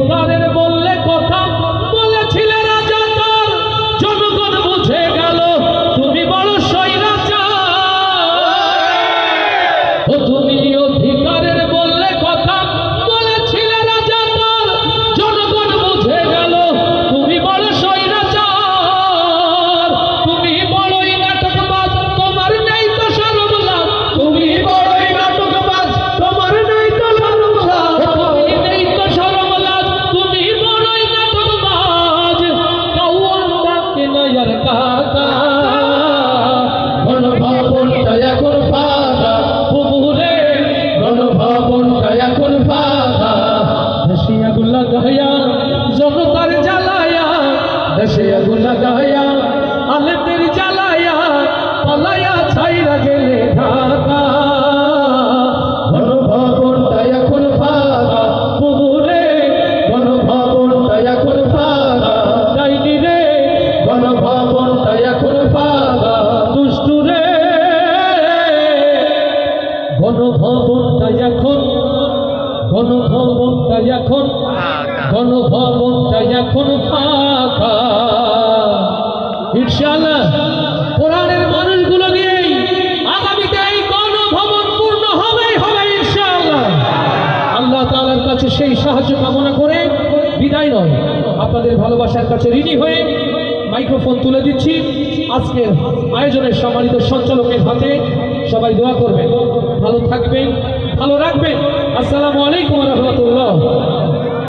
অধিকারের বললে কথা বলেছিলে রাজাকার, জনগণ বুঝে গেল তুমি বড় স্বৈরাচার। তুমি অধিকারের বললে কথা বলেছিলে রাজাকার, জনগণ বুঝে গেল তুমি বড় স্বৈরাচার। তুমি বড়ই নাটকবাজ, তোমার নেই তো শরম লাজ। তুমি বড়ই নাটকবাজ, তোমার নেই তো শরম লাজ। তুমি নেই তো শরম লাজ, তুমি বড়ই নাটকবাজ। কাউয়ান ডাকে না আর কাকা, গণভবনটা এখন ফাঁকা। পুকুরে গণভবনটা এখন ফাঁকা। দেশে আগুন লাগায়া জনতার জ্বালায়া, দেশে আগুন লাগায়া আলেমদের জ্বালায়া, পালায়া ছাইরা গেলে ঢাকা। গণভবনটা এখন ফাঁকা। পুকুরে গণভবনটা এখন ফাঁকা। ডাইনি রে গণভবনটা এখন ফাঁকা। দুষ্টু রে গণভবনটা এখন, গণভবনটা এখন, গণভবনটা এখন ফাঁকা। ইনশাআল্লাহ কোরআনের মানুষগুলো দিয়েই আগামীতে এই গণভবন পূর্ণ হবেই হবে ইনশাআল্লাহ। আল্লাহ তাআলার কাছে সেই সাহায্য কামনা করে বিদায় নয়, আপনাদের ভালোবাসার কাছে ঋণী হয়ে মাইক্রোফোন তুলে দিচ্ছি আজকের আয়োজনের সম্মানিত সঞ্চালকের হাতে। সবাই দোয়া করবেন, ভালো থাকবেন, ভালো রাখবেন। আসসালামু আলাইকুম ওয়া রাহমাতুল্লাহ।